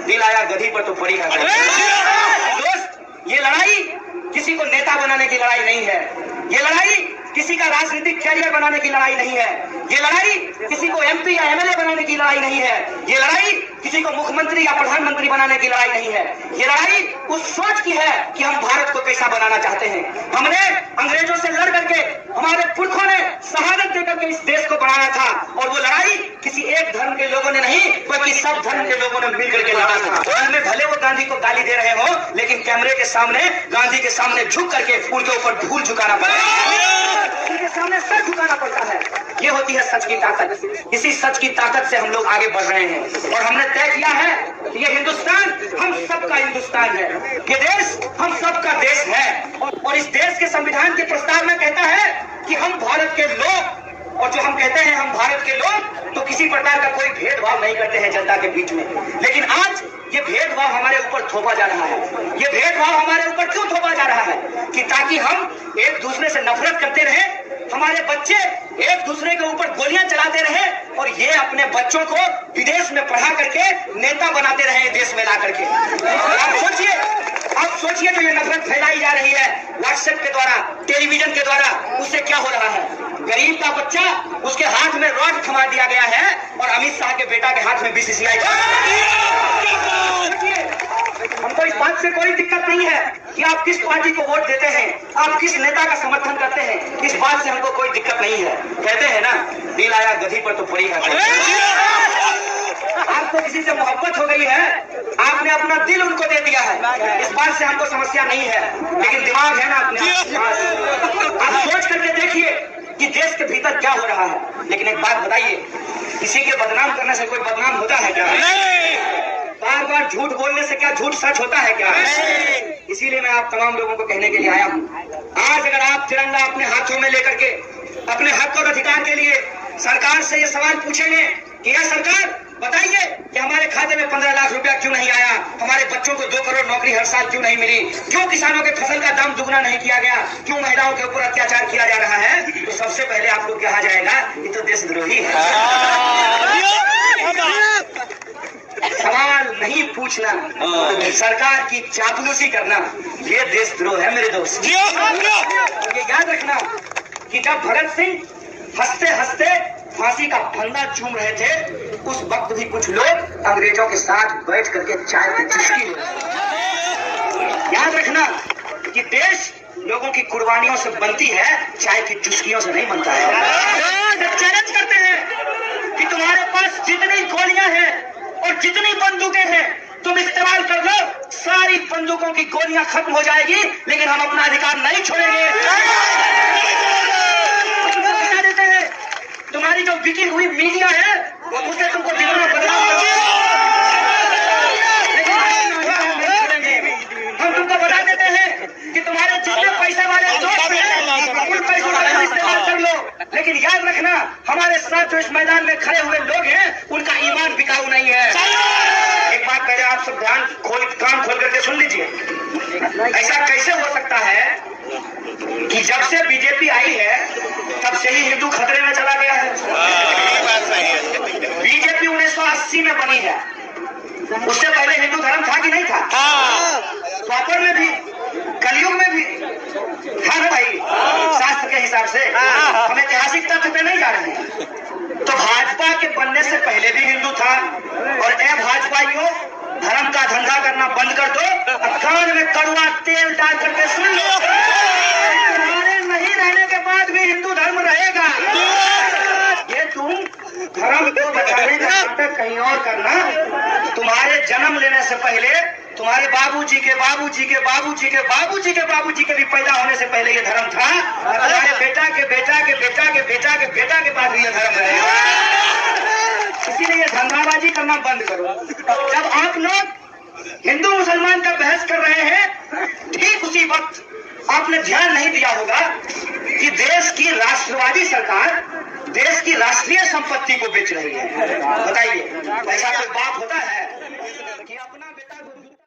दिल आया गधी पर तो पड़ी है। दोस्त, ये लड़ाई किसी को नेता बनाने की लड़ाई नहीं है। ये लड़ाई किसी का राजनीतिक कैरियर बनाने की लड़ाई नहीं है। ये लड़ाई किसी को एमपी या एमएलए बनाने की लड़ाई नहीं है। ये लड़ाई किसी को मुख्यमंत्री या प्रधानमंत्री बनाने की लड़ाई नहीं है। ये लड़ाई उस सोच की है कि हम भारत को कैसा बनाना चाहते हैं। हमने अंग्रेजों से लड़ करके, हमारे पुरखों ने शहादत देकर के इस देश को बनाया था, और वो लड़ाई किसी एक धर्म के लोगों ने नहीं बल्कि सब धर्म के लोगों ने मिलकर के लड़ा था। उनमें भले वो गांधी को गाली दे रहे हो, लेकिन कैमरे के सामने गांधी के सामने झुक करके उनके ऊपर धूल झुकाना पड़ता है, उनके सामने सर झुकाना पड़ता है। ये होती है सच की ताकत। इसी सच की ताकत से हम लोग आगे बढ़ रहे हैं, और हमने तय किया है कि ये हिंदुस्तान हम सबका हिंदुस्तान है। ये देश हम सबका देश है, और इस देश के संविधान के प्रस्ताव में कहता है कि हम भारत के लोग, और जो हम कहते हैं हम भारत के लोग, तो किसी प्रकार का कोई भेदभाव नहीं करते हैं जनता के बीच में। लेकिन आज ये भेदभाव हमारे ऊपर थोपा जा रहा है। ये भेदभाव हमारे ऊपर क्यों थोपा जा रहा है? कि ताकि हम एक दूसरे से नफरत करते रहे, हमारे बच्चे एक दूसरे के ऊपर गोलियां चलाते रहे, और ये अपने बच्चों को विदेश में पढ़ा करके नेता बनाते रहे देश में ला करके। आप सोचिए जो ये नफरत फैलाई जा रही है व्हाट्सएप के द्वारा, टेलीविजन के द्वारा, उससे क्या हो रहा है? गरीब का बच्चा, उसके हाथ में रॉड थमा दिया गया है, और अमित शाह के बेटा के हाथ में बीसीसीआई। हमको इस बात से कोई दिक्कत नहीं है कि आप किस पार्टी को वोट देते हैं, आप किस नेता का समर्थन करते हैं, इस बात से हमको कोई दिक्कत नहीं है। कहते हैं ना, दिल आया गधी पर तो पड़ी है। आपको किसी से मोहब्बत हो गई है, आपने अपना दिल उनको दे दिया है, इस बात से हमको समस्या नहीं है। लेकिन दिमाग है ना अपने आप सोच करके देखिए कि देश के भीतर क्या हो रहा है। लेकिन एक बात बताइए, किसी के बदनाम करने से कोई बदनाम होता है क्या? बार बार झूठ बोलने से क्या झूठ सच होता है क्या? इसीलिए मैं आप तमाम लोगों को कहने के लिए आया हूँ, आज अगर आप तिरंगा अपने हाथों में लेकर के अपने हक और अधिकार के लिए सरकार से ये सवाल पूछेंगे कि यह सरकार बताइए कि हमारे खाते में 15 लाख रुपया क्यों नहीं आया, हमारे बच्चों को 2 करोड़ नौकरी हर साल क्यों नहीं मिली, क्यों किसानों के फसल का दाम दुगना नहीं किया गया, क्यों महिलाओं के ऊपर अत्याचार किया जा रहा है, तो सबसे पहले आपको कहा जाएगा ये तो देशद्रोही है। सवाल नहीं पूछना, सरकार की चापलूसी करना, ये देशद्रोह है मेरे दोस्त। ये याद रखना कि जब भगत सिंह हंसते हंसते फांसी का फंदा चूम रहे थे, उस वक्त भी कुछ लोग अंग्रेजों के साथ बैठ करके चाय की चुस्की ले रहे। याद रखना कि देश लोगों की कुर्बानियों से बनती है, चाय की चुस्कियों से नहीं बनता है। चैलेंज करते हैं कि तुम्हारे पास जितनी गोलियां हैं और जितनी बंदूकें हैं तुम इस्तेमाल कर लो, सारी बंदूकों की गोलियां खत्म हो जाएगी, लेकिन हम अपना अधिकार नहीं छोड़ेंगे। देते हैं तुम्हारी जो बिकी हुई मीडिया है उसे तुमको दिनों बदनाम करेंगे, हम तुमको बता देते हैं कि तुम्हारे जितने पैसे वाले दोस्त हैं उन पैसों का इस्तेमाल कर लो, लेकिन याद रखना हमारे साथ जो इस मैदान में खड़े हुए लोग हैं उनका ईमान बिकाऊ नहीं है। एक बात पहले आप सब कान खोल करके सुन लीजिए, ऐसा कैसे हो सकता है कि जब से बीजेपी आई है तब से ही हिंदू खतरे में चला गया है? बीजेपी 1980 में बनी है, उससे पहले हिंदू धर्म था कि नहीं था? द्वापर में भी, कलयुग में भी था ना भाई, शास्त्र के हिसाब से। हम ऐतिहासिक तथ्य पे नहीं जा रहे हैं। तो भाजपा के बनने से पहले भी हिंदू था, और ए भाजपाइयों, धर्म का धंधा करना बंद कर दो, कान में कड़वा तेल डाल करके सुन लो, तुम्हारे नहीं रहने के बाद भी हिंदू धर्म रहेगा। ये तुम धर्म को बचाने का नाटक कहीं और करना, तुम्हारे जन्म लेने से पहले तुम्हारे बाबूजी के बाबूजी के बाबूजी के बाबूजी के बाबूजी के भी पैदा होने से पहले ये धर्म था, और तुम्हारे बेटा के बेटा के बेटा के बेटा के बेटा के बाद भी ये धर्म रहेगा। इसीलिए ये धंधाबाजी करना बंद करो। जब आप लोग हिंदू मुसलमान का बहस कर रहे हैं, ठीक उसी वक्त आपने ध्यान नहीं दिया होगा कि देश की राष्ट्रवादी सरकार देश की राष्ट्रीय संपत्ति को बेच रही है। बताइए, ऐसा कोई बाप होता है?